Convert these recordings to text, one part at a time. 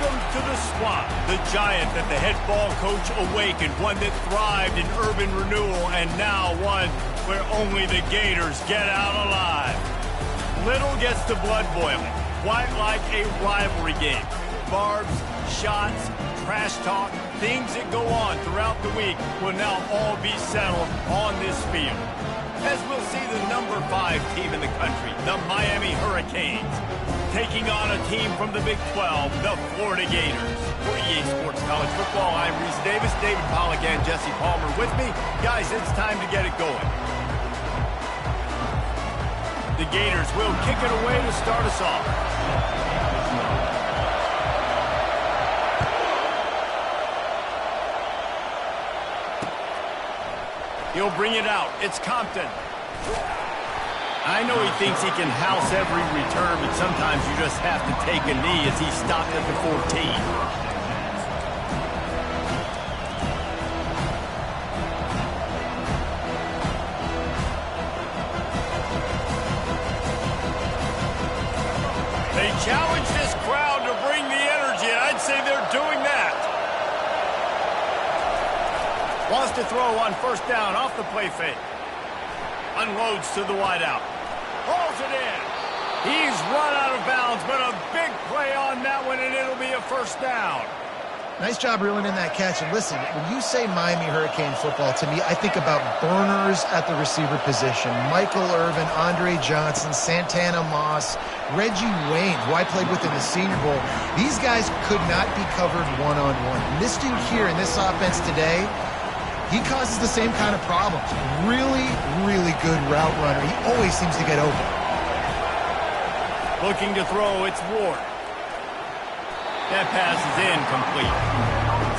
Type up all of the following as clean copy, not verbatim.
Welcome to the Swamp, the giant that the head ball coach awakened, one that thrived in urban renewal, and now one where only the Gators get out alive. Little gets the blood boiling, quite like a rivalry game. Barbs, shots, trash talk, things that go on throughout the week will now all be settled on this field. As we'll see the number 5 team in the country, the Miami Hurricanes, taking on a team from the Big 12, the Florida Gators. For EA Sports College Football, I'm Reese Davis, David Pollack, and Jesse Palmer with me. Guys, it's time to get it going. The Gators will kick it away to start us off. He'll bring it out. It's Compton. I know he thinks he can house every return, but sometimes you just have to take a knee as he stopped at the 14. They challenge this crowd to bring the energy, and I'd say they're doing that. Wants to throw on first down off the play fake. Unloads to the wideout. Hauls it in. He's run out of bounds, but a big play on that one, and it'll be a first down. Nice job reeling in that catch. And listen, when you say Miami Hurricane football, to me, I think about burners at the receiver position. Michael Irvin, Andre Johnson, Santana Moss, Reggie Wayne, who I played with in the Senior Bowl. These guys could not be covered one-on-one. This dude here in this offense today, he causes the same kind of problems. Really, really good route runner. He always seems to get open. Looking to throw, it's Ward. That pass is incomplete.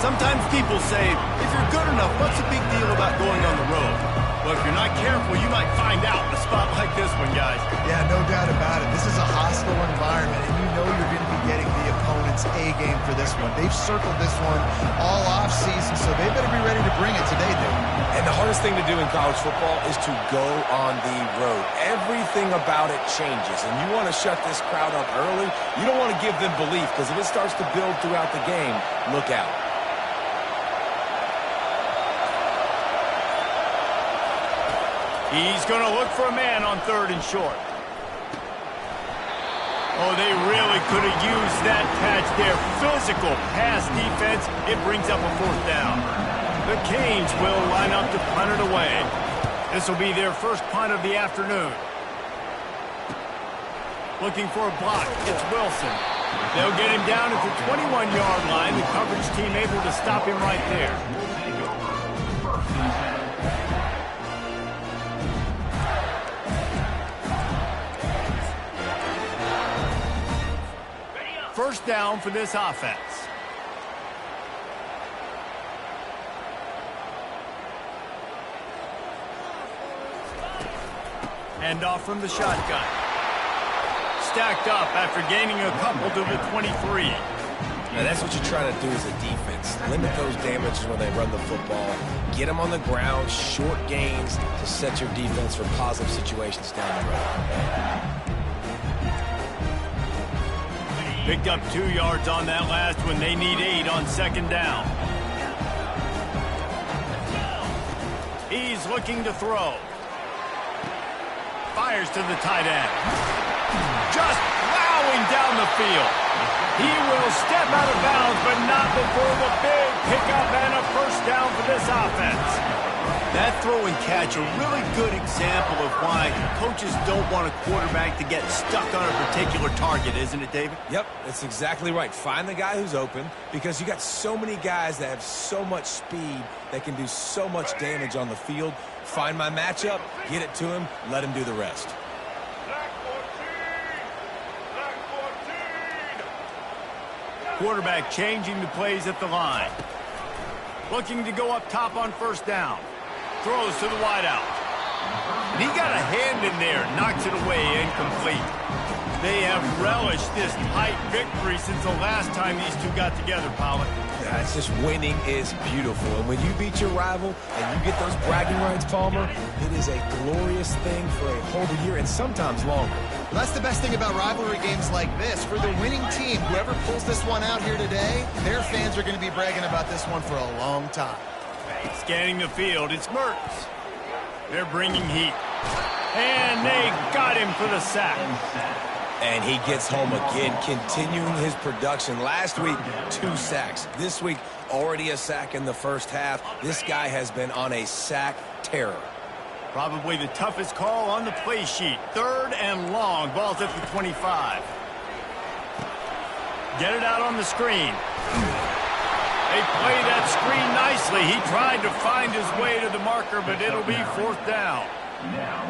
Sometimes people say, if you're good enough, what's the big deal about going on the road? Well, if you're not careful, you might find out in a spot like this one, guys. Yeah, no doubt about it. This is a hostile environment, and you know you're going to be getting the opponent's A game for this one. They've circled this one all offseason, so they better be ready to bring it today, dude. And the hardest thing to do in college football is to go on the road. Everything about it changes, and you want to shut this crowd up early. You don't want to give them belief, because if it starts to build throughout the game, look out. He's going to look for a man on 3rd and short. Oh, they really could have used that catch there. Physical pass defense. It brings up a 4th down. The Canes will line up to punt it away. This will be their first punt of the afternoon. Looking for a block. It's Wilson. They'll get him down at the 21-yard line. The coverage team able to stop him right there. First down for this offense. Hand off from the shotgun. Stacked up after gaining a couple to the 23. Now that's what you're trying to do as a defense. Limit those damages when they run the football. Get them on the ground, short gains to set your defense for positive situations down the road. Picked up 2 yards on that last one. They need 8 on 2nd down. He's looking to throw. Fires to the tight end. Just plowing down the field. He will step out of bounds, but not before the big pickup and a first down for this offense. That throw and catch, a really good example of why coaches don't want a quarterback to get stuck on a particular target, isn't it, David? Yep, that's exactly right. Find the guy who's open, because you got so many guys that have so much speed that can do so much damage on the field. Find my matchup, get it to him, let him do the rest. Quarterback changing the plays at the line. Looking to go up top on first down. Throws to the wideout. And he got a hand in there. Knocks it away, incomplete. They have relished this tight victory since the last time these two got together, Pollock. Yeah, it's just winning is beautiful. And when you beat your rival and you get those bragging rights, Palmer, it is a glorious thing for a whole year and sometimes longer. Well, that's the best thing about rivalry games like this. For the winning team, whoever pulls this one out here today, their fans are going to be bragging about this one for a long time. Scanning the field, it's Mertz. They're bringing heat. And they got him for the sack. And he gets home again, continuing his production. Last week, 2 sacks. This week, already a sack in the first half. This guy has been on a sack terror. Probably the toughest call on the play sheet. 3rd and long. Ball's at the 25. Get it out on the screen. They play that screen nicely. He tried to find his way to the marker, but it'll be 4th down.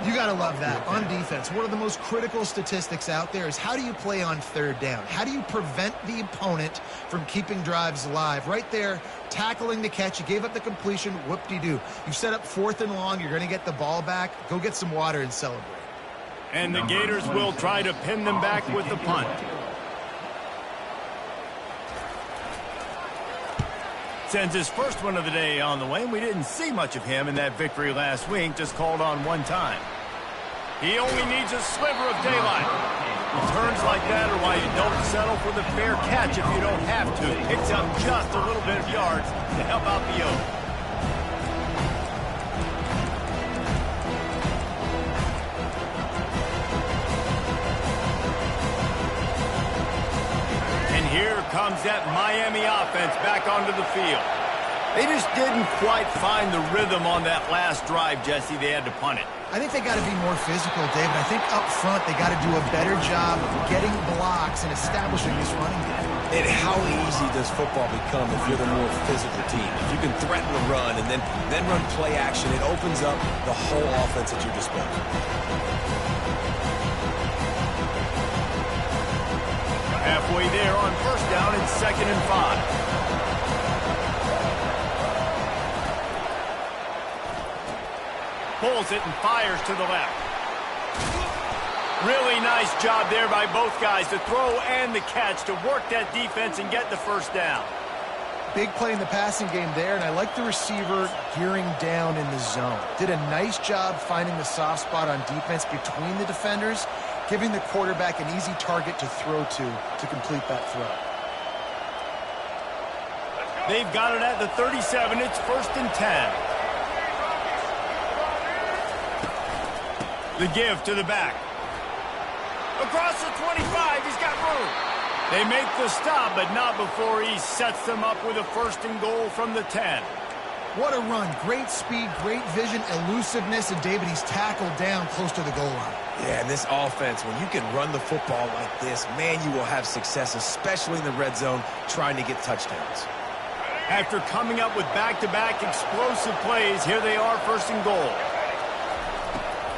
You got to love that. On defense, one of the most critical statistics out there is how do you play on 3rd down? How do you prevent the opponent from keeping drives alive? Right there, tackling the catch. You gave up the completion. Whoop-de-doo. You set up 4th and long. You're going to get the ball back. Go get some water and celebrate. And the Gators will try to pin them back with the punt. Sends his first one of the day on the way, and we didn't see much of him in that victory last week, just called on 1 time. He only needs a sliver of daylight. Returns like that are why you don't settle for the fair catch if you don't have to. Picks up just a little bit of yards to help out the Oaks. Here comes that Miami offense back onto the field. They just didn't quite find the rhythm on that last drive, Jesse. They had to punt it. I think they got to be more physical, David. I think up front they got to do a better job of getting blocks and establishing this running game. And how easy does football become if you're the more physical team? If you can threaten the run and then run play action, it opens up the whole offense at your disposal. Halfway there on 1st down, it's 2nd and 5. Pulls it and fires to the left. Really nice job there by both guys, the throw and the catch, to work that defense and get the 1st down. Big play in the passing game there, and I like the receiver gearing down in the zone. Did a nice job finding the soft spot on defense between the defenders, giving the quarterback an easy target to throw to complete that throw. They've got it at the 37. It's 1st and 10. The give to the back. Across the 25, he's got room. They make the stop, but not before he sets them up with a 1st and goal from the 10. What a run. Great speed, great vision, elusiveness, and David, he's tackled down close to the goal line. Yeah, and this offense, when you can run the football like this, man, you will have success, especially in the red zone, trying to get touchdowns. After coming up with back-to-back explosive plays, here they are, 1st and goal.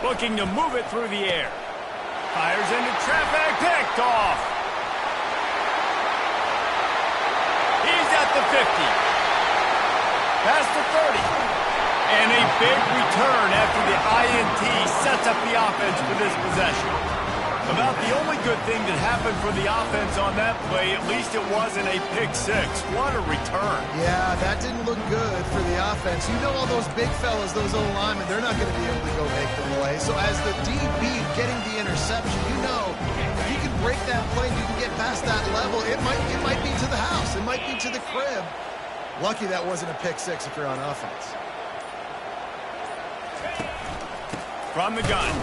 Looking to move it through the air. Fires into traffic, picked off. He's at the 50. Past the 30. And a big return after the INT sets up the offense for this possession. About the only good thing that happened for the offense on that play, at least it wasn't a pick 6. What a return. Yeah, that didn't look good for the offense. You know all those big fellas, those O-linemen, they're not going to be able to go make the play. So as the DB getting the interception, you know, if you can break that play, you can get past that level, it might be to the house. It might be to the crib. Lucky that wasn't a pick 6 if you're on offense. From the gun,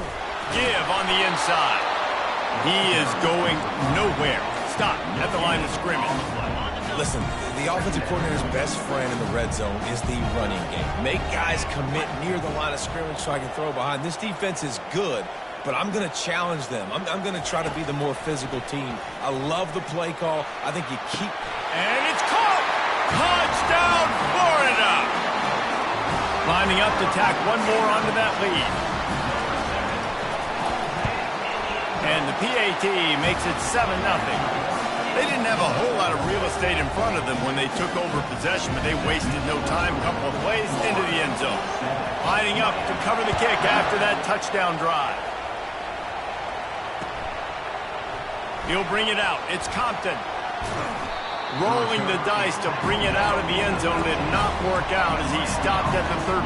give on the inside. He is going nowhere. Stop at the line of scrimmage. Listen, the offensive coordinator's best friend in the red zone is the running game. Make guys commit near the line of scrimmage so I can throw behind. This defense is good, but I'm going to challenge them. I'm going to try to be the more physical team. I love the play call. I think you keep... And it's caught! Touchdown, Florida! Lining up to tack one more onto that lead. And the PAT makes it 7-0. They didn't have a whole lot of real estate in front of them when they took over possession, but they wasted no time. A couple of plays into the end zone. Lining up to cover the kick after that touchdown drive. He'll bring it out. It's Compton. Rolling the dice to bring it out of the end zone did not work out as he stopped at the 13.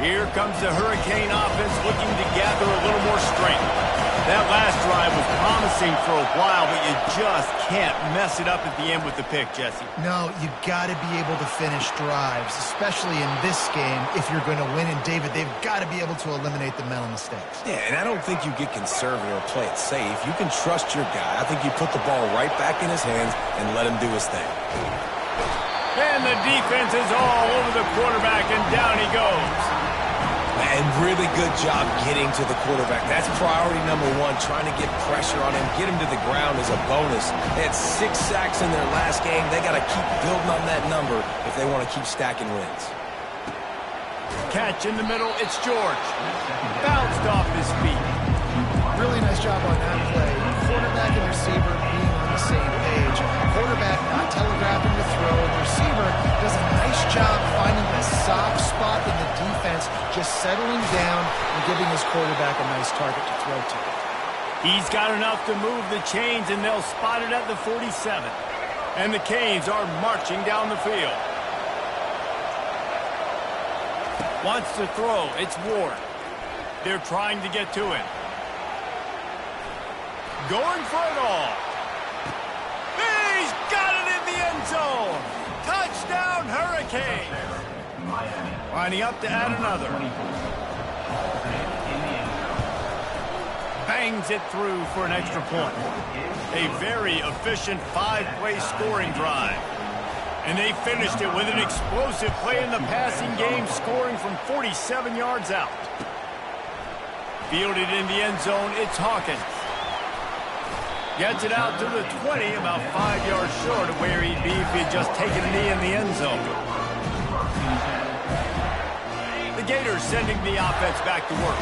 Here comes the Hurricane offense looking to gather a little more strength. That last drive was promising for a while, but you just can't mess it up at the end with the pick, Jesse. No, you got to be able to finish drives, especially in this game if you're going to win. And, David, they've got to be able to eliminate the mental mistakes. Yeah, and I don't think you get conservative or play it safe. You can trust your guy. I think you put the ball right back in his hands and let him do his thing. And the defense is all over the quarterback, and down he goes. And really good job getting to the quarterback. That's priority number one, trying to get pressure on him. Get him to the ground is a bonus. They had 6 sacks in their last game. They got to keep building on that number if they want to keep stacking wins. Catch in the middle. It's George. Bounced off his feet. Really nice job on that play. Quarterback and receiver being on the same page. Quarterback not telegraphing the throw. The receiver does a nice job finding that soft spot in the defense, just settling down and giving his quarterback a nice target to throw to. He's got enough to move the chains, and they'll spot it at the 47. And the Canes are marching down the field. Wants to throw. It's Ward. They're trying to get to him. Going for it all. He's got it in the end zone. Touchdown, Hurricanes. Lining up to add another. Bangs it through for an extra point. A very efficient 5-play scoring drive. And they finished it with an explosive play in the passing game, scoring from 47 yards out. Fielded in the end zone, it's Hawkins. Gets it out to the 20, about 5 yards short of where he'd be if he'd just taken a knee in the end zone. The Gators sending the offense back to work.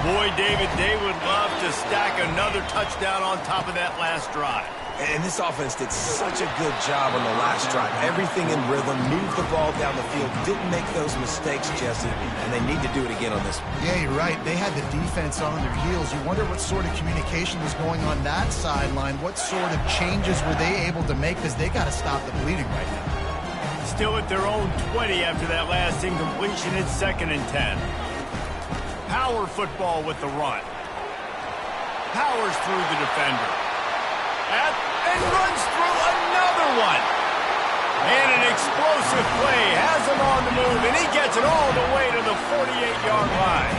Boy, David, they would love to stack another touchdown on top of that last drive. And this offense did such a good job on the last drive. Everything in rhythm, moved the ball down the field, didn't make those mistakes, Jesse, and they need to do it again on this one. Yeah, you're right. They had the defense on their heels. You wonder what sort of communication was going on that sideline. What sort of changes were they able to make, because they got to stop the bleeding right now. Still at their own 20 after that last incompletion. It's 2nd and 10. Power football with the run. Powers through the defender. And runs through another one. And an explosive play has him on the move, and he gets it all the way to the 48-yard line.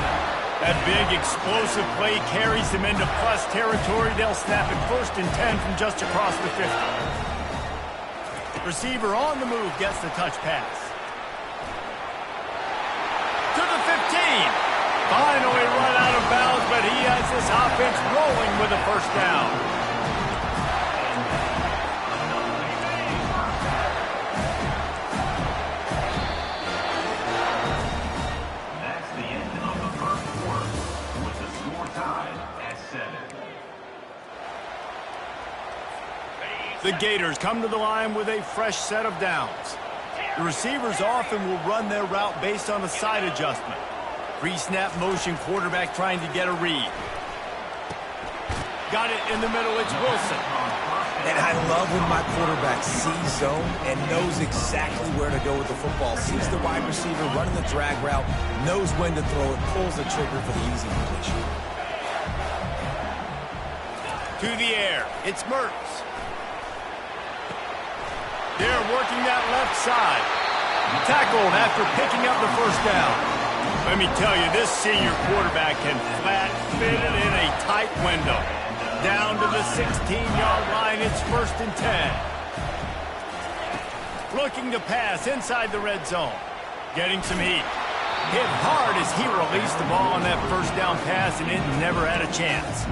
That big explosive play carries him into plus territory. They'll snap it 1st and 10 from just across the 50. Receiver on the move gets the touch pass. To the 15. Finally run out of bounds, but he has this offense rolling with a 1st down. The Gators come to the line with a fresh set of downs. The receivers often will run their route based on a side adjustment. Pre-snap motion, quarterback trying to get a read. Got it in the middle, it's Wilson. And I love when my quarterback sees zone and knows exactly where to go with the football. Sees the wide receiver running the drag route, knows when to throw it, pulls the trigger for the easy completion. To the air, it's Mertz. They're working that left side. Tackled after picking up the 1st down. Let me tell you, this senior quarterback can flat fit it in a tight window. Down to the 16-yard line, it's 1st and 10. Looking to pass inside the red zone. Getting some heat. Hit hard as he released the ball on that 1st down pass, and it never had a chance.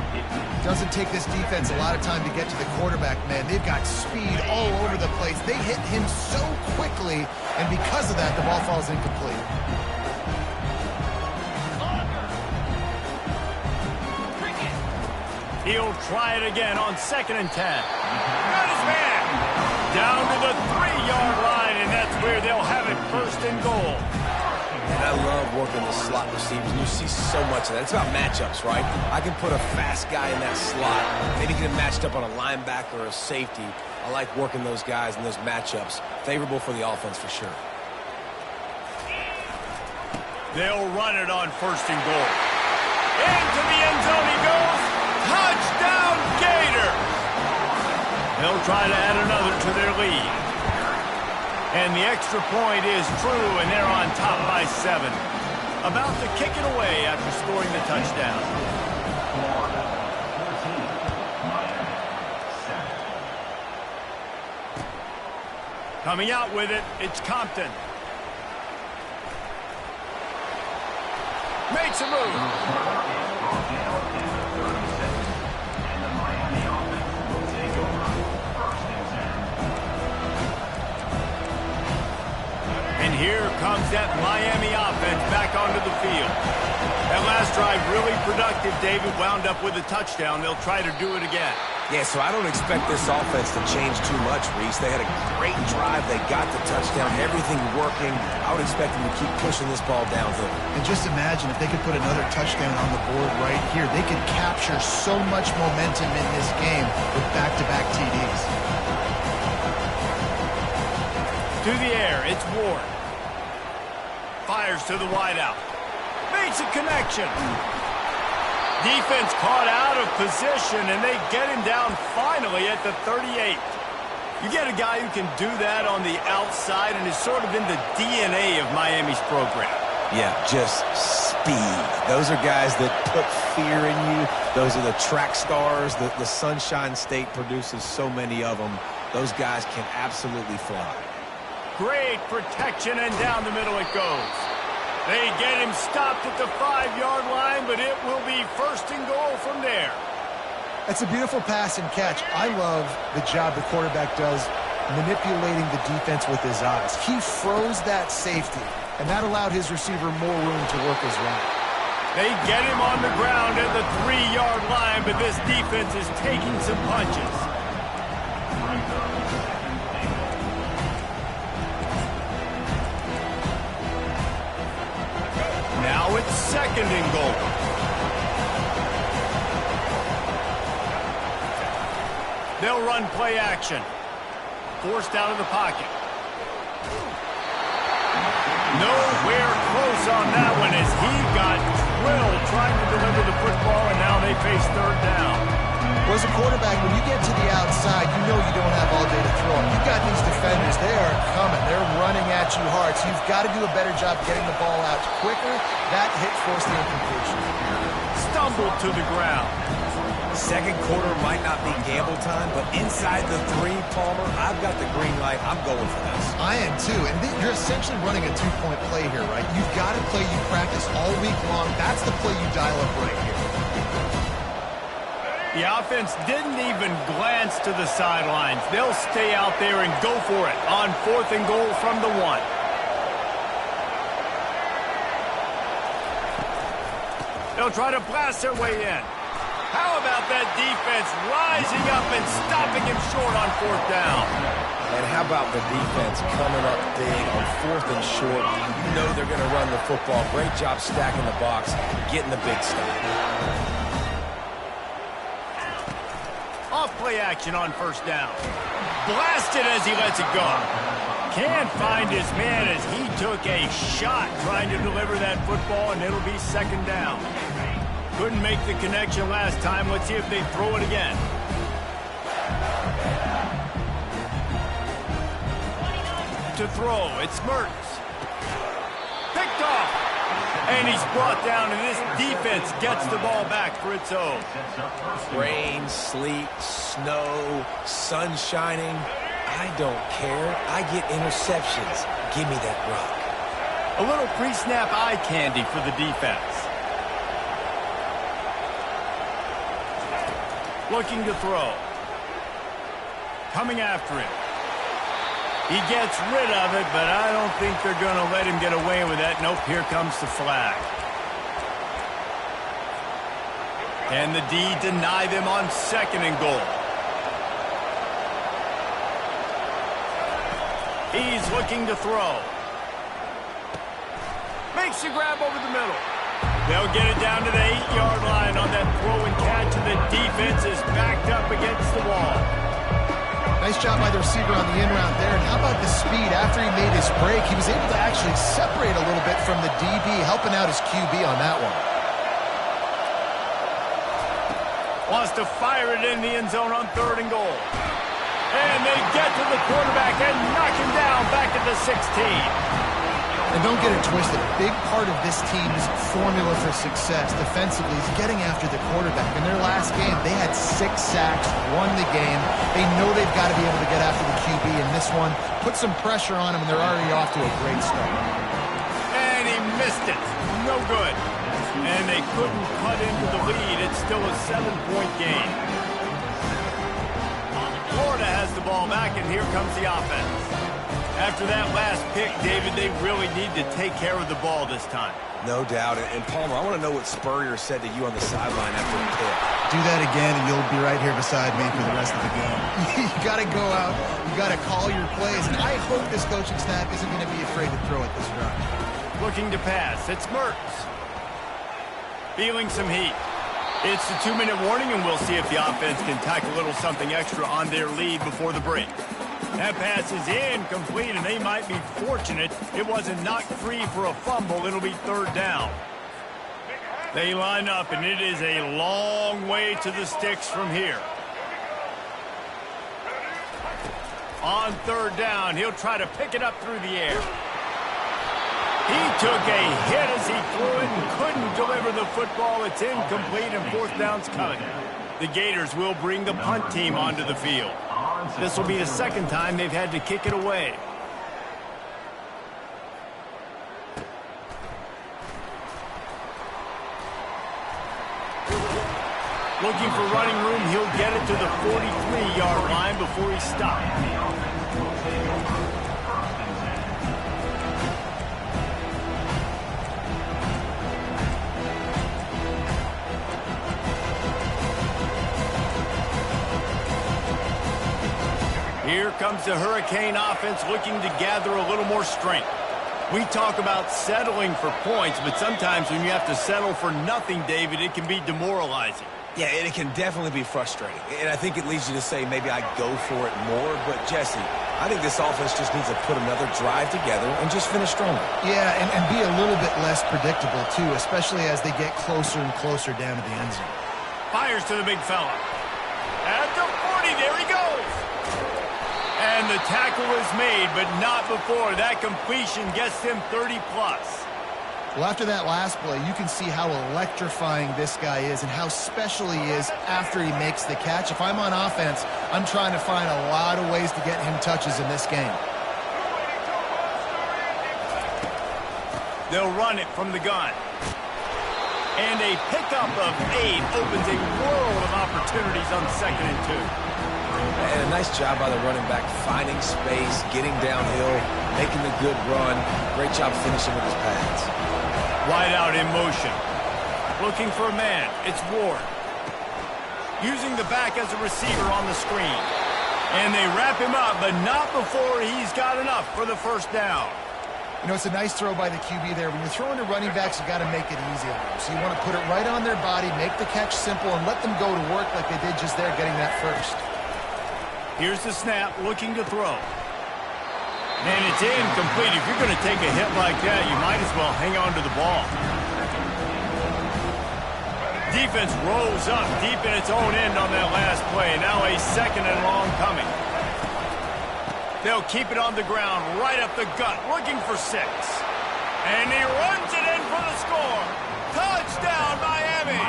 Doesn't take this defense a lot of time to get to the quarterback, man. They've got speed all over the place. They hit him so quickly, and because of that, the ball falls incomplete. He'll try it again on 2nd and 10. Got his man. Down to the 3-yard line, and that's where they'll have it 1st and goal. working the slot receivers. You see so much of that. It's about matchups, right? I can put a fast guy in that slot, maybe get him matched up on a linebacker or a safety. I like working those guys in those matchups. Favorable for the offense for sure. They'll run it on 1st and goal. Into the end zone he goes. Touchdown, Gators! They'll try to add another to their lead. And the extra point is true, and they're on top by 7. About to kick it away after scoring the touchdown. Coming out with it, it's Compton. Makes a move. And here comes that Miami offense back onto the field. That last drive really productive. David wound up with a touchdown. They'll try to do it again. Yeah, so I don't expect this offense to change too much, Reese. They had a great drive. They got the touchdown. Everything working. I would expect them to keep pushing this ball downhill. And just imagine if they could put another touchdown on the board right here. They could capture so much momentum in this game with back-to-back TDs. To the air, it's Ward. Fires to the wideout. Makes a connection. Defense caught out of position, and they get him down finally at the 38. You get a guy who can do that on the outside and is sort of in the DNA of Miami's program. Yeah, just speed. Those are guys that put fear in you. Those are the track stars. The Sunshine State produces so many of them. Those guys can absolutely fly. Great protection, and down the middle it goes. They get him stopped at the 5-yard line, but it will be 1st and goal from there. That's a beautiful pass and catch. I love the job the quarterback does manipulating the defense with his eyes. He froze that safety, and that allowed his receiver more room to work his route. They get him on the ground at the 3-yard line, but this defense is taking some punches. Now it's 2nd and goal. They'll run play action. Forced out of the pocket. Nowhere close on that one as he got drilled trying to deliver the football, and now they face 3rd down. Well, as a quarterback, when you get to the outside, you know you don't have all day to throw. You've got these defenders. They are coming. They're running at you hard. So you've got to do a better job getting the ball out quicker. That hit forced the incompletion. Stumbled to the ground. Second quarter might not be gamble time, but inside the 3, Palmer, I've got the green light. I'm going for this. I am too. And you're essentially running a 2-point play here, right? You've got to play you practice all week long. That's the play you dial up right here. The offense didn't even glance to the sidelines. They'll stay out there and go for it on 4th and goal from the 1. They'll try to blast their way in. How about that defense rising up and stopping him short on 4th down? And how about the defense coming up big on 4th and short? You know they're going to run the football. Great job stacking the box, getting the big stop. Off play action on 1st down. Blasted as he lets it go. Can't find his man as he took a shot trying to deliver that football, and it'll be 2nd down. Couldn't make the connection last time. Let's see if they throw it again. To throw, it's Mertens. Picked off. And he's brought down, and this defense gets the ball back for its own. Rain, sleet, snow, sun shining. I don't care. I get interceptions. Give me that rock. A little pre-snap eye candy for the defense. Looking to throw. Coming after him. He gets rid of it, but I don't think they're going to let him get away with that. Nope, here comes the flag. Can the D deny them on 2nd and goal? He's looking to throw. makes the grab over the middle. They'll get it down to the 8-yard line on that throw and catch, and the defense is backed up against the wall. Nice job by the receiver on the in route there. And how about the speed? After he made his break, he was able to actually separate a little bit from the DB, helping out his QB on that one. Wants to fire it in the end zone on 3rd and goal. And they get to the quarterback and knock him down back at the 16. And don't get it twisted. A big part of this team's formula for success defensively is getting after the quarterback. In their last game, they had 6 sacks, won the game. They know they've got to be able to get after the QB in this one. Put some pressure on him, and they're already off to a great start. And he missed it. No good. And they couldn't cut into the lead. It's still a 7-point game. Florida has the ball back, and here comes the offense. After that last pick, David, they really need to take care of the ball this time. No doubt. And Palmer, I want to know what Spurrier said to you on the sideline after the pick. Do that again, and you'll be right here beside me for the rest of the game. You got to go out. You got to call your plays. And I hope this coaching staff isn't going to be afraid to throw at this drive. Looking to pass. It's Mertz. Feeling some heat. It's the 2-minute warning, and we'll see if the offense can tack a little something extra on their lead before the break. That pass is incomplete, and they might be fortunate it wasn't knocked free for a fumble. It'll be 3rd down. They line up, and it is a long way to the sticks from here. On 3rd down, he'll try to pick it up through the air. He took a hit as he threw it and couldn't deliver the football. It's incomplete, and 4th down's coming. The Gators will bring the punt team onto the field. This will be the 2nd time they've had to kick it away. Looking for running room, he'll get it to the 43-yard line before he stops. Here comes the Hurricane offense looking to gather a little more strength. We talk about settling for points, but sometimes when you have to settle for nothing, David, it can be demoralizing. Yeah, and it can definitely be frustrating. And I think it leads you to say maybe I go for it more. But, Jesse, I think this offense just needs to put another drive together and just finish stronger. Yeah, and be a little bit less predictable, too, especially as they get closer and closer down to the end zone. Fires to the big fella. At the 40, there he goes. And the tackle is made, but not before. That completion gets him 30-plus. Well, after that last play, you can see how electrifying this guy is and how special he is after he makes the catch. If I'm on offense, I'm trying to find a lot of ways to get him touches in this game. They'll run it from the gun. And a pickup of 8 opens a world of opportunities on 2nd and 2. And a nice job by the running back, finding space, getting downhill, making the good run. Great job finishing with his pads. Wide out in motion. Looking for a man. It's Ward. Using the back as a receiver on the screen. And they wrap him up, but not before he's got enough for the 1st down. You know, it's a nice throw by the QB there. When you're throwing to running backs, you got to make it easy on them. So you want to put it right on their body, make the catch simple, and let them go to work like they did just there, getting that first. Here's the snap, looking to throw. And it's incomplete. If you're going to take a hit like that, you might as well hang on to the ball. Defense rolls up deep in its own end on that last play. Now a 2nd and long coming. They'll keep it on the ground, right up the gut, looking for 6. And he runs it in for the score. Touchdown, Miami!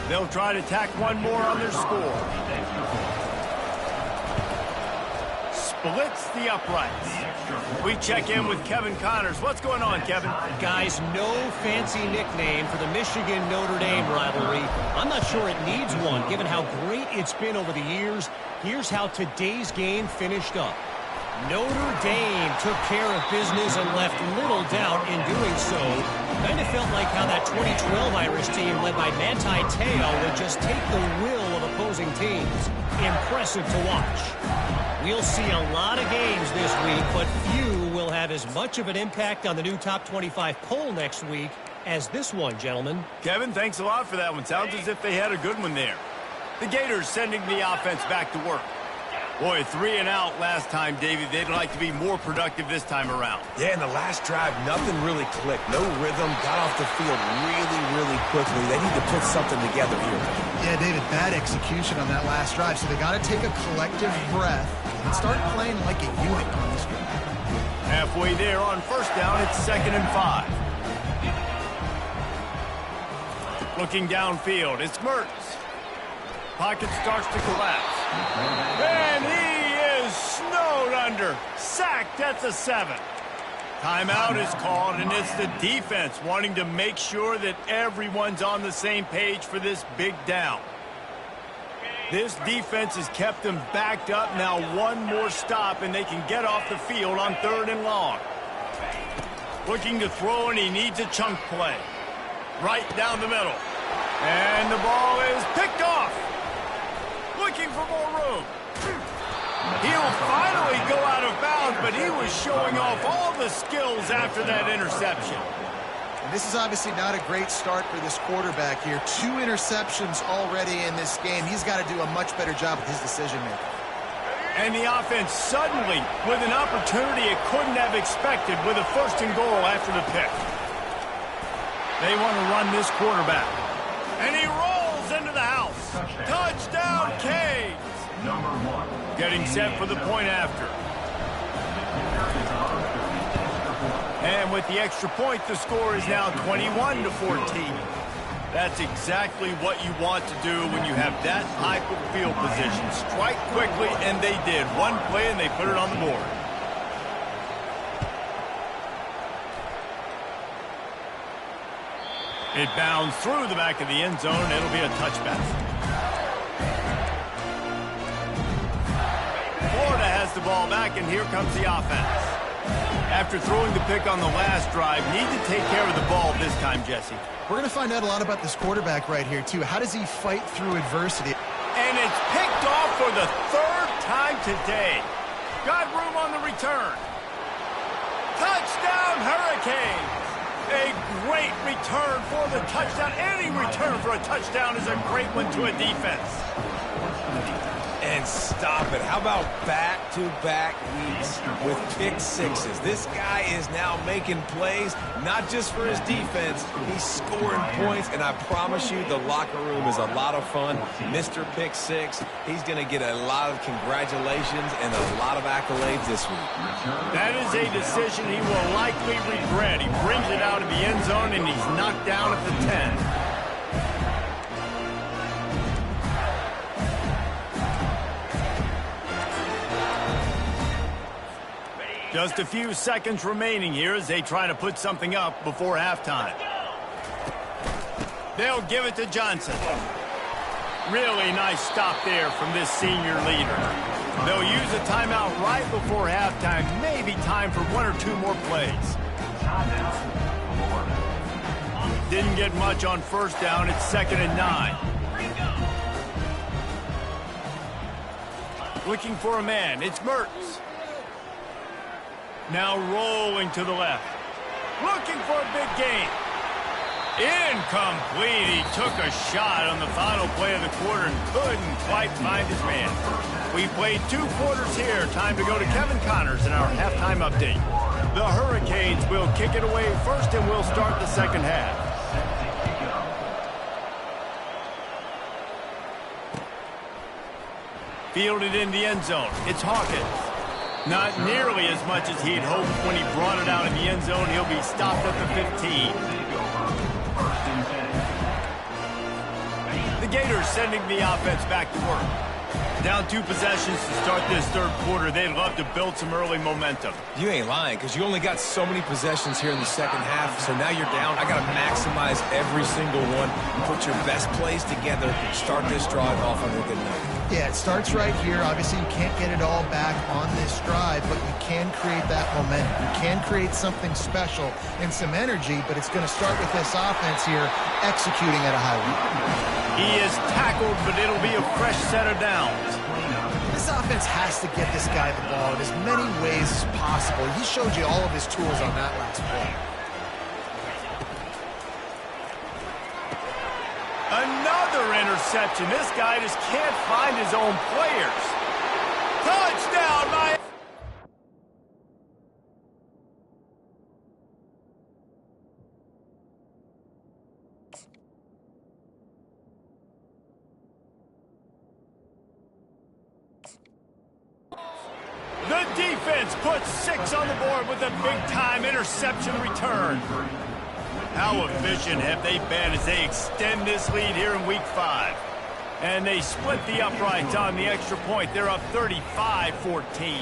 They'll try to tack one more on their score. Splits the uprights. We check in with Kevin Connors. What's going on, Kevin? Guys, no fancy nickname for the Michigan-Notre Dame rivalry. I'm not sure it needs one, given how great it's been over the years. Here's how today's game finished up. Notre Dame took care of business and left little doubt in doing so. Kind of felt like how that 2012 Irish team led by Manti Te'o would just take the will of opposing opposing teams. Impressive to watch. We'll see a lot of games this week, but few will have as much of an impact on the new Top 25 poll next week as this one, gentlemen. Kevin, thanks a lot for that one. Sounds as if they had a good one there. The Gators sending the offense back to work. Boy, 3 and out last time, Davey. They'd like to be more productive this time around. Yeah, in the last drive, nothing really clicked. No rhythm, got off the field really quickly. They need to put something together here. Yeah, David, bad execution on that last drive. So they got to take a collective breath and start playing like a unit on this one. Halfway there on first down, it's 2nd and 5. Looking downfield, it's Mertz. Pocket starts to collapse. And he is snowed under. Sacked at the 7. Timeout is called, and it's the defense wanting to make sure that everyone's on the same page for this big down. This defense has kept them backed up. Now one more stop, and they can get off the field on 3rd and long. Looking to throw, and he needs a chunk play. Right down the middle. And the ball is picked off. Looking for more room. He'll finally go out of bounds, but he was showing off all the skills after that interception. And this is obviously not a great start for this quarterback here. 2 interceptions already in this game. He's got to do a much better job with his decision-making. And the offense suddenly, with an opportunity it couldn't have expected, with a 1st and goal after the pick. They want to run this quarterback. And he rolls into the house. Touchdown, Canes. Getting set for the point after. And with the extra point, the score is now 21-14. That's exactly what you want to do when you have that type of field position. Strike quickly, and they did. One play, and they put it on the board. It bounds through the back of the end zone. It'll be a touchback. Florida has the ball back, and here comes the offense. After throwing the pick on the last drive, need to take care of the ball this time, Jesse. We're going to find out a lot about this quarterback right here, too. How does he fight through adversity? And it's picked off for the 3rd time today. Got room on the return. Touchdown, Hurricanes. A great return for the touchdown. Any return for a touchdown is a great one to a defense. And stop it. How about back-to-back weeks with pick sixes? This guy is now making plays, not just for his defense. He's scoring points, and I promise you the locker room is a lot of fun. Mr. Pick Six, he's going to get a lot of congratulations and a lot of accolades this week. That is a decision he will likely regret. He brings it out of the end zone, and he's knocked down at the 10. Just a few seconds remaining here as they try to put something up before halftime. They'll give it to Johnson. Really nice stop there from this senior leader. They'll use a timeout right before halftime. Maybe time for 1 or 2 more plays. Didn't get much on first down. It's 2nd and 9. Looking for a man. It's Mertz. Now rolling to the left. Looking for a big gain. Incomplete. He took a shot on the final play of the quarter and couldn't quite find his man. We played 2 quarters here. Time to go to Kevin Connors in our halftime update. The Hurricanes will kick it away first, and we'll start the second half. Fielded in the end zone. It's Hawkins. Not nearly as much as he'd hoped when he brought it out in the end zone. He'll be stopped at the 15. The Gators sending the offense back to work. Down 2 possessions to start this 3rd quarter. They'd love to build some early momentum. You ain't lying, because you only got so many possessions here in the second half, so now you're down. I got to maximize every single one. Put your best plays together. Start this drive off on a good note. Yeah, it starts right here. Obviously, you can't get it all back on this drive, but you can create that momentum. You can create something special and some energy, but it's going to start with this offense here executing at a high level. He is tackled, but it'll be a fresh set of downs. This offense has to get this guy the ball in as many ways as possible. He showed you all of his tools on that last play. Another interception. This guy just can't find his own players. Touchdown, Miami. The defense puts 6 on the board with a big-time interception return. How efficient have they been as they extend this lead here in Week 5? And they split the uprights on the extra point. They're up 35-14.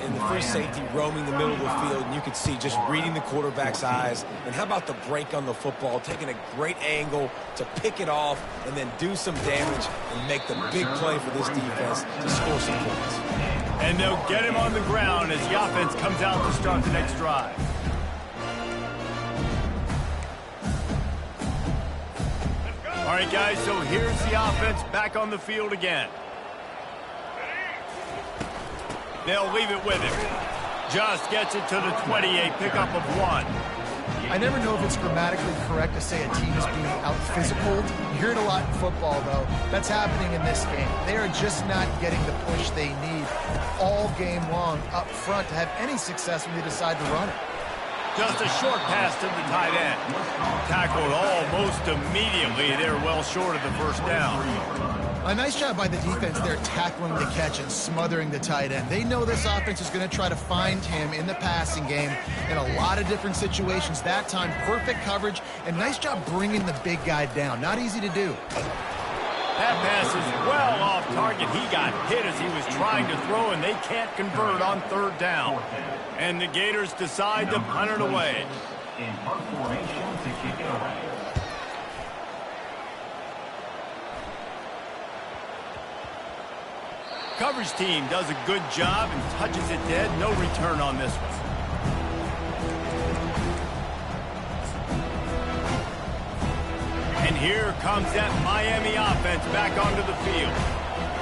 And the free safety roaming the middle of the field, and you can see just reading the quarterback's eyes. And how about the break on the football, taking a great angle to pick it off and then do some damage and make the big play for this defense to score some points. And they'll get him on the ground as the offense comes out to start the next drive. All right, guys, so here's the offense back on the field again. They'll leave it with him. Just gets it to the 28, pickup of 1. I never know if it's grammatically correct to say a team is being out-physicaled. You hear it a lot in football, though. That's happening in this game. They are just not getting the push they need all game long up front to have any success when they decide to run it. Just a short pass to the tight end. Tackled almost immediately. They're well short of the first down. A nice job by the defense there tackling the catch and smothering the tight end. They know this offense is going to try to find him in the passing game in a lot of different situations. That time, perfect coverage, and nice job bringing the big guy down. Not easy to do. That pass is well off target. He got hit as he was trying to throw, and they can't convert on 3rd down. And the Gators decide to punt it away. In punt formation to kick it away. Coverage team does a good job and touches it dead. No return on this one. And here comes that Miami offense back onto the field.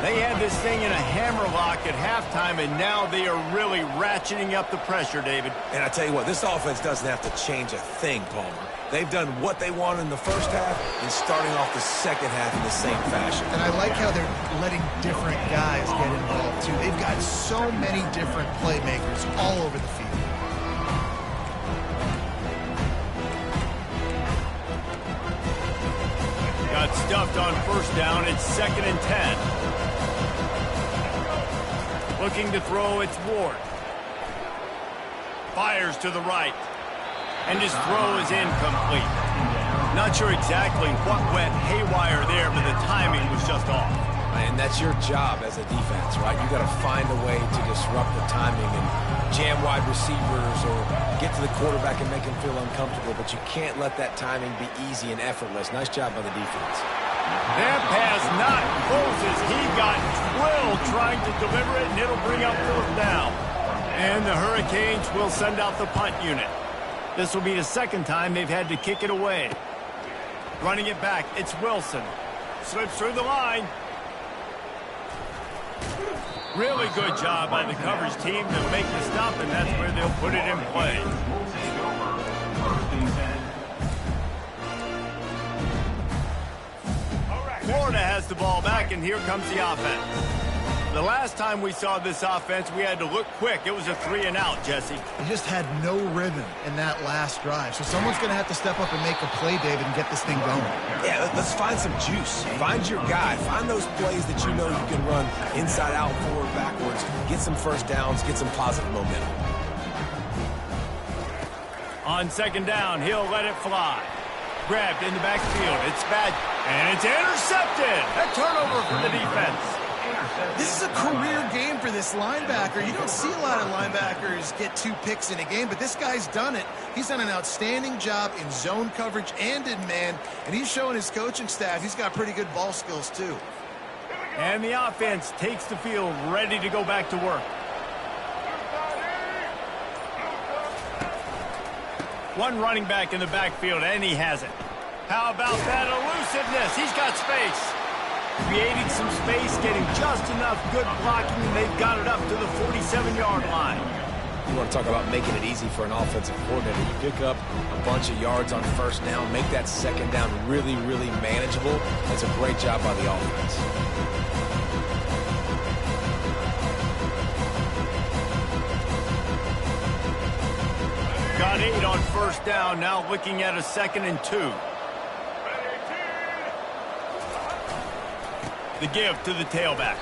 They had this thing in a hammerlock at halftime, and now they are really ratcheting up the pressure, David. And I tell you what, this offense doesn't have to change a thing, Palmer. They've done what they wanted in the first half and starting off the second half in the same fashion. And I like how they're letting different guys get involved, too. They've got so many different playmakers all over the field. Got stuffed on 1st down. It's 2nd and 10. Looking to throw, it's Ward. Fires to the right. And his throw is incomplete. Not sure exactly what went haywire there, but the timing was just off. And that's your job as a defense, right? You got to find a way to disrupt the timing and jam wide receivers or get to the quarterback and make him feel uncomfortable, but you can't let that timing be easy and effortless. Nice job by the defense. That pass not close as he got drilled trying to deliver it, and it'll bring up 4th down. And the Hurricanes will send out the punt unit. This will be the 2nd time they've had to kick it away. Running it back, it's Wilson. Slips through the line. Really good job by the coverage team to make the stop, and that's where they'll put it in play. Florida has the ball back, and here comes the offense. The last time we saw this offense, we had to look quick. It was a 3-and-out, Jesse. They just had no rhythm in that last drive. So someone's going to have to step up and make a play, David, and get this thing going. Yeah, let's find some juice. Find your guy. Find those plays that you know you can run inside out, forward, backwards. Get some 1st downs. Get some positive momentum. On 2nd down, he'll let it fly. Grabbed in the backfield. It's bad. And it's intercepted. A turnover for the defense. This is a career game for this linebacker. You don't see a lot of linebackers get 2 picks in a game, but this guy's done it. He's done an outstanding job in zone coverage and in man, and he's showing his coaching staff he's got pretty good ball skills too. And the offense takes the field, ready to go back to work. One running back in the backfield, and he has it. How about that elusiveness? He's got space. Creating some space, getting just enough good blocking, and they've got it up to the 47-yard line. You want to talk about making it easy for an offensive coordinator. You pick up a bunch of yards on first down, make that second down really, really manageable. That's a great job by the offense. Got 8 on first down, now looking at a 2nd and 2. The give to the tailback.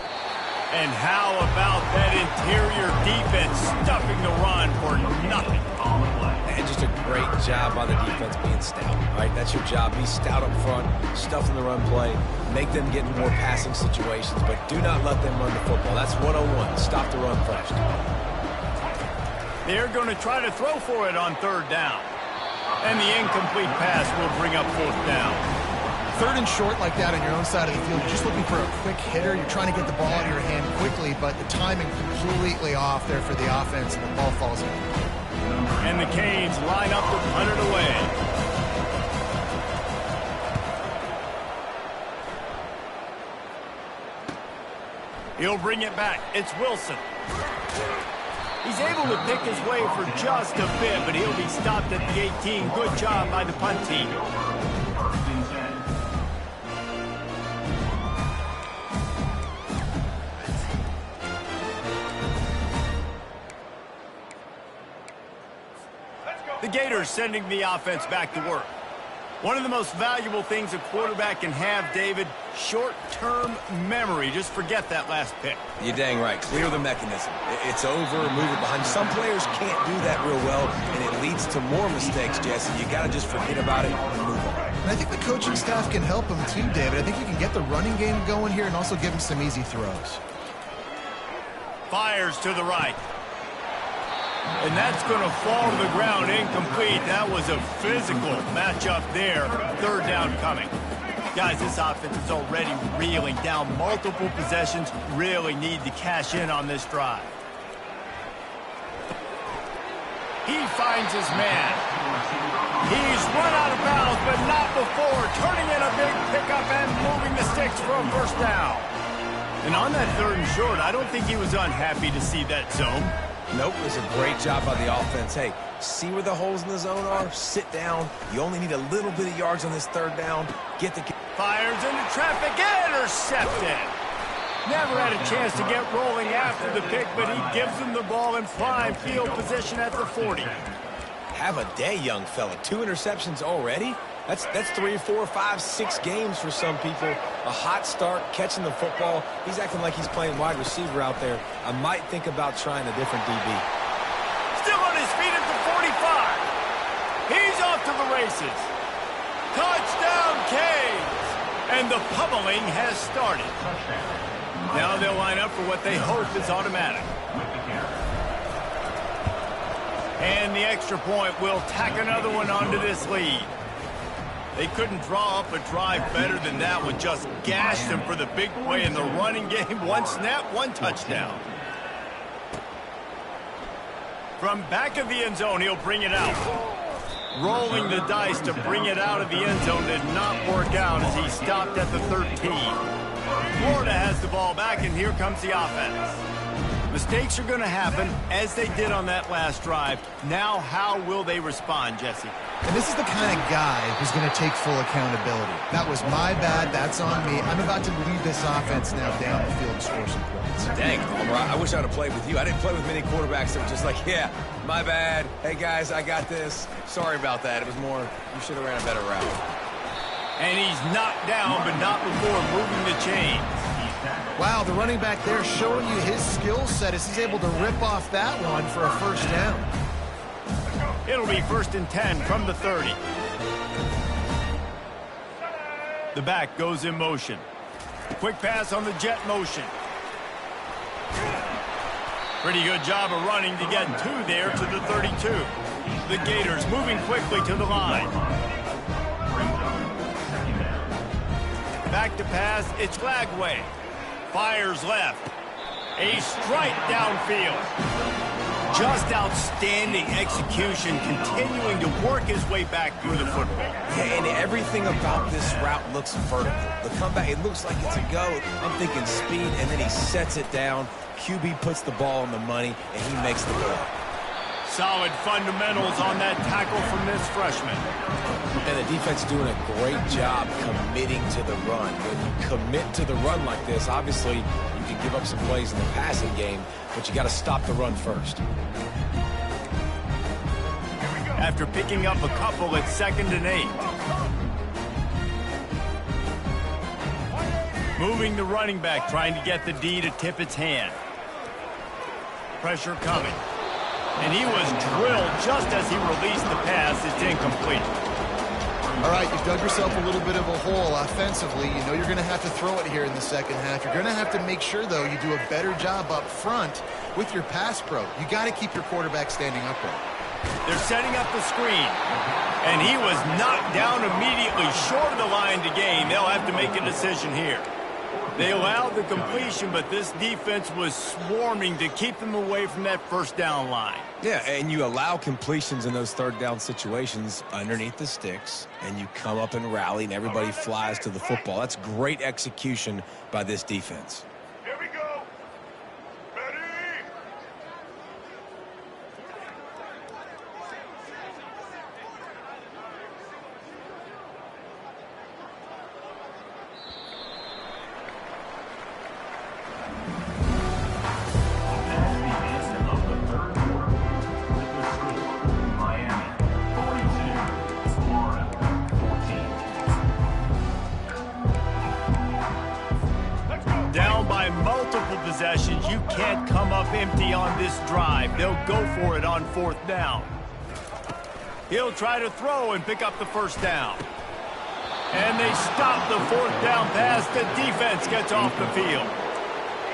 And how about that interior defense stuffing the run for nothing? And just a great job by the defense being stout, right? That's your job. Be stout up front, stuff in the run play, make them get in more passing situations, but do not let them run the football. That's 101. Stop the run first. They're going to try to throw for it on 3rd down. And the incomplete pass will bring up 4th down. 3rd and short like that on your own side of the field, you're just looking for a quick hitter. You're trying to get the ball out of your hand quickly, but the timing completely off there for the offense, and the ball falls in. And the Canes line up to punt it away. He'll bring it back. It's Wilson. He's able to pick his way for just a bit, but he'll be stopped at the 18. Good job by the punt team. The Gators sending the offense back to work. One of the most valuable things a quarterback can have, David, short-term memory. Just forget that last pick. You're dang right. Clear the mechanism. It's over, move it behind. Some players can't do that real well, and it leads to more mistakes, Jesse. You got to just forget about it and move on. And I think the coaching staff can help him too, David. I think you can get the running game going here and also give him some easy throws. Fires to the right. And that's going to fall to the ground incomplete. That was a physical matchup there. 3rd down coming. Guys, this offense is already reeling down multiple possessions. Really need to cash in on this drive. He finds his man. He's run out of bounds, but not before. Turning in a big pickup and moving the sticks for a 1st down. And on that 3rd and short, I don't think he was unhappy to see that zone. Nope, it was a great job by the offense. Hey, see where the holes in the zone are? Sit down. You only need a little bit of yards on this 3rd down. Get the... Fires into traffic, intercepted. Never had a chance to get rolling after the pick, but he gives them the ball in prime field position at the 40. Have a day, young fella. 2 interceptions already? That's 3, 4, 5, 6 games for some people. A hot start, catching the football. He's acting like he's playing wide receiver out there. I might think about trying a different DB. Still on his feet at the 45. He's off to the races. Touchdown, Canes. And the pummeling has started. Now they'll line up for what they hope is automatic. And the extra point will tack another one onto this lead. They couldn't draw up a drive better than that one. Just gashed them for the big play in the running game. 1 snap, 1 touchdown. From back of the end zone, he'll bring it out. Rolling the dice to bring it out of the end zone did not work out as he stopped at the 13. Florida has the ball back, and here comes the offense. Mistakes are going to happen, as they did on that last drive. Now, how will they respond, Jesse? And this is the kind of guy who's going to take full accountability. That was my bad. That's on me. I'm about to lead this offense now down the field and score some points. Dang, Palmer, I wish I would have played with you. I didn't play with many quarterbacks that were just like, yeah, my bad. Hey, guys, I got this. Sorry about that. It was more, you should have ran a better route. And he's knocked down, but not before moving the chains. Wow, the running back there showing you his skill set as he's able to rip off that one for a 1st down. It'll be 1st and 10 from the 30. The back goes in motion. Quick pass on the jet motion. Pretty good job of running to get 2 there to the 32. The Gators moving quickly to the line. Back to pass, it's Glagway. Fires left. A strike downfield. Just outstanding execution, continuing to work his way back through the football. Yeah, and everything about this route looks vertical. The comeback, it looks like it's a go. I'm thinking speed, and then he sets it down. QB puts the ball on the money, and he makes the play. Solid fundamentals on that tackle from this freshman. And the defense doing a great job committing to the run. When you commit to the run like this, obviously you can give up some plays in the passing game, but you got to stop the run first. After picking up a couple at 2nd and 8. Moving the running back, trying to get the D to tip its hand. Pressure coming. And he was drilled just as he released the pass. It's incomplete. All right, you've dug yourself a little bit of a hole offensively. You know you're going to have to throw it here in the second half. You're going to have to make sure, though, you do a better job up front with your pass pro. You got to keep your quarterback standing upright. They're setting up the screen. And he was knocked down immediately short of the line to gain. They'll have to make a decision here. They allowed the completion, but this defense was swarming to keep them away from that first down line. Yeah, and you allow completions in those third down situations underneath the sticks, and you come up and rally, and everybody flies to the football. That's great execution by this defense. Here we go. Ready? Down by multiple possessions, you can't come up empty on this drive. They'll go for it on 4th down. He'll try to throw and pick up the first down. And they stop the 4th down pass. The defense gets off the field.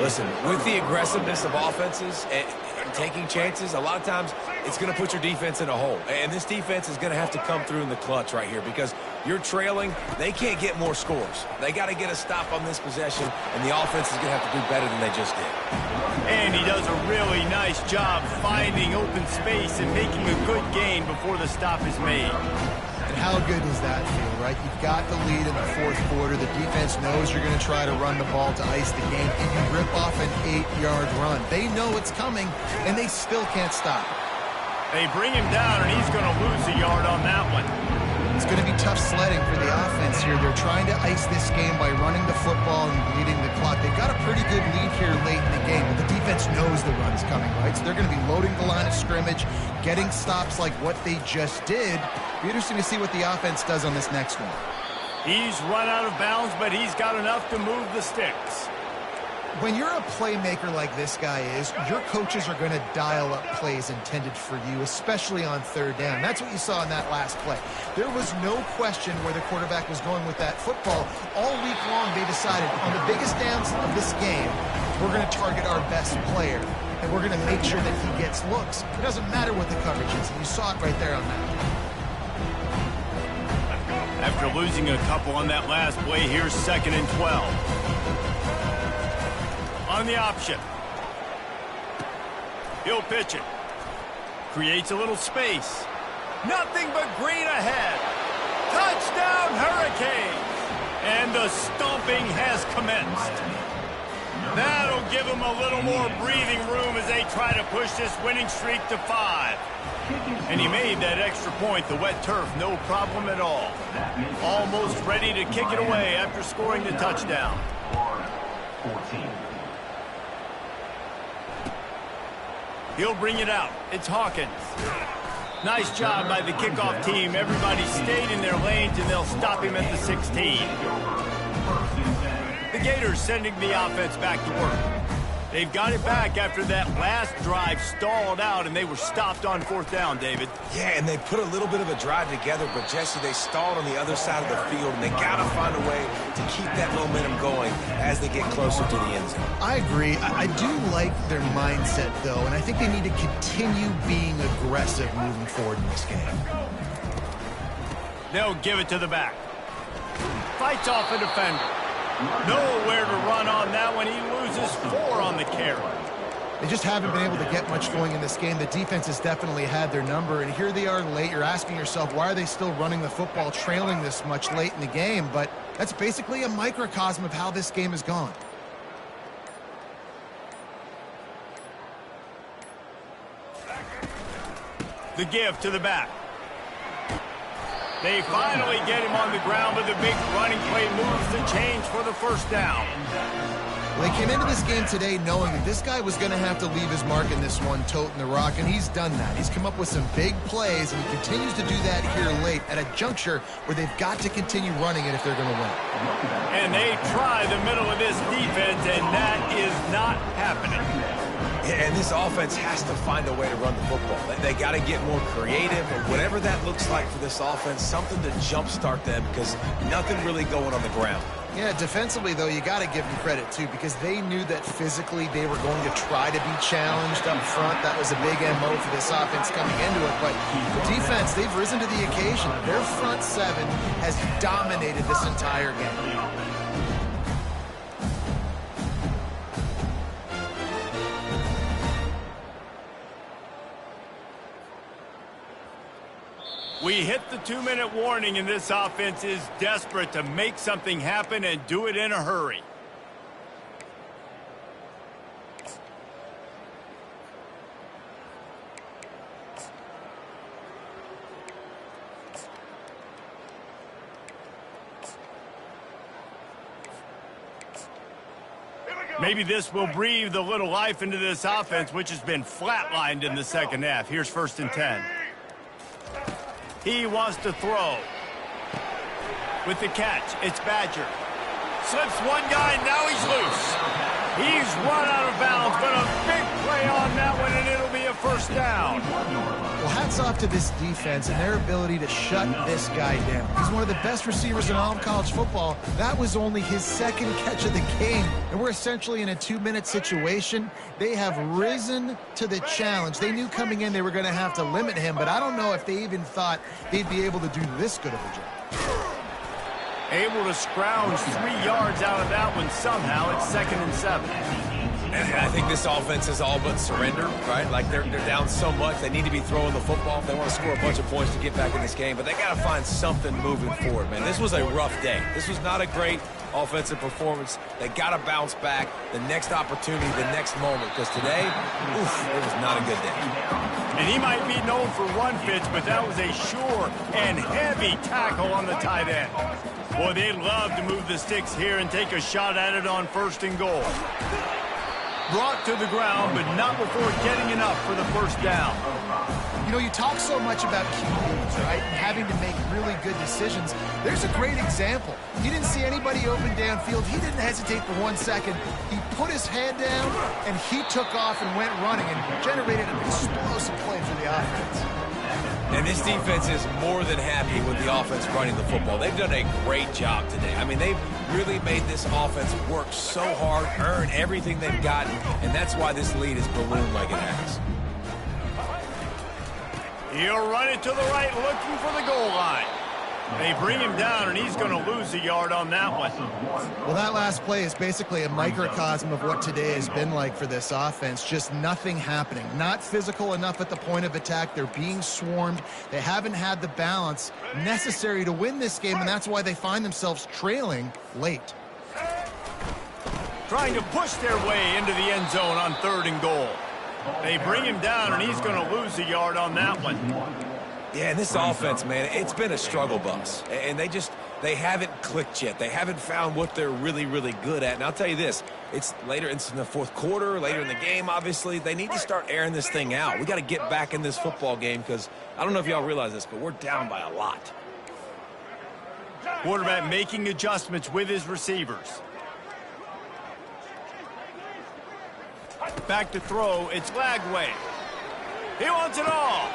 Listen, with the aggressiveness of offenses and taking chances, a lot of times it's going to put your defense in a hole. And this defense is going to have to come through in the clutch right here because you're trailing. They can't get more scores. They got to get a stop on this possession, and the offense is going to have to do better than they just did. And he does a really nice job finding open space and making a good gain before the stop is made. And how good does that feel, right? You've got the lead in the 4th quarter. The defense knows you're going to try to run the ball to ice the game, and you rip off an 8-yard run. They know it's coming, and they still can't stop. They bring him down, and he's going to lose a yard on that one. It's going to be tough sledding for the offense here. They're trying to ice this game by running the football and bleeding the clock. They've got a pretty good lead here late in the game, but the defense knows the run's coming, right? So they're going to be loading the line of scrimmage, getting stops like what they just did. Be interesting to see what the offense does on this next one. He's run out of bounds, but he's got enough to move the sticks. When you're a playmaker like this guy is, your coaches are going to dial up plays intended for you, especially on 3rd down. That's what you saw in that last play. There was no question where the quarterback was going with that football. All week long, they decided on the biggest downs of this game, we're going to target our best player, and we're going to make sure that he gets looks. It doesn't matter what the coverage is, and you saw it right there on that. After losing a couple on that last play, here's 2nd and 12. On the option. He'll pitch it. Creates a little space. Nothing but green ahead. Touchdown Hurricanes! And the stomping has commenced. That'll give them a little more breathing room as they try to push this winning streak to 5. And he made that extra point. The wet turf, no problem at all. Almost ready to kick it away after scoring the touchdown. 14. He'll bring it out. It's Hawkins. Nice job by the kickoff team. Everybody stayed in their lanes, and they'll stop him at the 16. The Gators sending the offense back to work. They've got it back after that last drive stalled out, and they were stopped on 4th down, David. Yeah, and they put a little bit of a drive together, but Jesse, they stalled on the other side of the field, and they got to find a way to keep that momentum going as they get closer to the end zone. I agree. I do like their mindset, though, and I think they need to continue being aggressive moving forward in this game. They'll give it to the back. Fights off a defender. Nowhere to run on that one. He loses 4 on the carry. They just haven't been able to get much going in this game. The defense has definitely had their number, and here they are late. You're asking yourself, why are they still running the football, trailing this much late in the game? But that's basically a microcosm of how this game has gone. The give to the back. They finally get him on the ground, but the big running play moves the change for the first down. Well, they came into this game today knowing that this guy was going to have to leave his mark in this one, toting the rock, and he's done that. He's come up with some big plays, and he continues to do that here late at a juncture where they've got to continue running it if they're going to win. And they try the middle of this defense, and that is not happening. And this offense has to find a way to run the football. They got to get more creative, and whatever that looks like for this offense, something to jumpstart them because nothing really going on the ground. Yeah, defensively, though, you got to give them credit, too, because they knew that physically they were going to try to be challenged up front. That was a big MO for this offense coming into it. But the defense, they've risen to the occasion. Their front seven has dominated this entire game. We hit the 2-minute warning, and this offense is desperate to make something happen and do it in a hurry. Maybe this will breathe a little life into this offense, which has been flatlined in the second half. Here's 1st and 10. He wants to throw. With the catch, it's Badger. Slips one guy, now he's loose. He's run out of bounds, but a big play on that one, and it'll be a first down. Well, hats off to this defense and their ability to shut this guy down. He's one of the best receivers in all of college football. That was only his second catch of the game, and we're essentially in a 2-minute situation. They have risen to the challenge. They knew coming in they were going to have to limit him, but I don't know if they even thought they'd be able to do this good of a job. Able to scrounge 3 yards out of that one somehow. It's 2nd and 7. And I think this offense is all but surrendered, right? Like they're down so much, they need to be throwing the football if they want to score a bunch of points to get back in this game. But they got to find something moving forward, man. This was a rough day. This was not a great offensive performance. They got to bounce back the next opportunity, the next moment. Because today, it was not a good day. And he might be known for run fits, but that was a sure and heavy tackle on the tight end. Boy, they'd love to move the sticks here and take a shot at it on 1st and goal. Brought to the ground, but not before getting enough for the first down. You know, you talk so much about QBs, right, and having to make really good decisions. There's a great example. He didn't see anybody open downfield. He didn't hesitate for 1 second. He put his head down, and he took off and went running and generated an explosive play for the offense. And this defense is more than happy with the offense running the football. They've done a great job today. I mean, they've really made this offense work so hard, earn everything they've gotten, and that's why this lead is ballooned like it has. He'll run it to the right, looking for the goal line. They bring him down, and he's going to lose a yard on that one. Well, that last play is basically a microcosm of what today has been like for this offense. Just nothing happening. Not physical enough at the point of attack. They're being swarmed. They haven't had the balance necessary to win this game, and that's why they find themselves trailing late. Trying to push their way into the end zone on 3rd and goal. They bring him down, and he's going to lose a yard on that one. Yeah, and this offense, man, it's been a struggle bus. And they haven't clicked yet. They haven't found what they're really, really good at. And I'll tell you this, it's later, it's in the 4th quarter, later in the game, obviously. They need to start airing this thing out. We got to get back in this football game because I don't know if y'all realize this, but we're down by a lot. Quarterback making adjustments with his receivers. Back to throw, it's Lagway. He wants it all.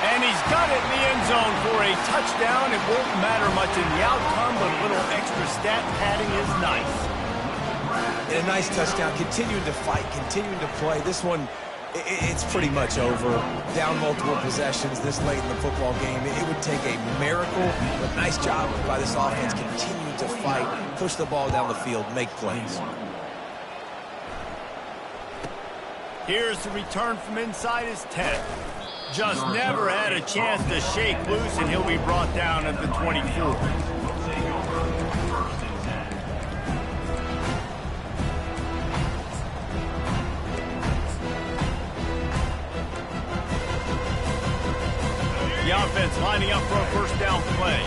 And he's got it in the end zone for a touchdown. It won't matter much in the outcome, but a little extra stat padding is nice. And a nice touchdown, continuing to fight, continuing to play. This one, it's pretty much over. Down multiple possessions this late in the football game. It would take a miracle, but nice job by this offense continuing to fight, push the ball down the field, make plays. Here's the return from inside his 10. Just never had a chance to shake loose, and he'll be brought down at the 24. The offense lining up for a first down play.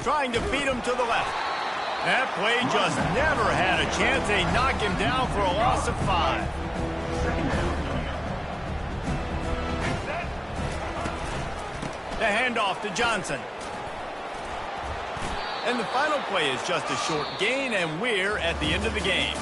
Trying to beat him to the left. That play just never had a chance. They knock him down for a loss of 5. The handoff to Johnson. And the final play is just a short gain, and we're at the end of the game.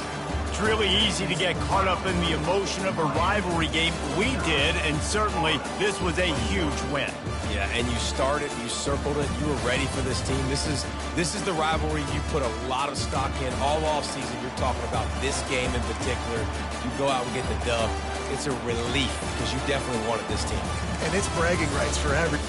It's really easy to get caught up in the emotion of a rivalry game. We did, and certainly this was a huge win. Yeah, and you started, you circled it, you were ready for this team. This is the rivalry you put a lot of stock in all offseason. You're talking about this game in particular. You go out and get the dub. It's a relief because you definitely wanted this team. And it's bragging rights for every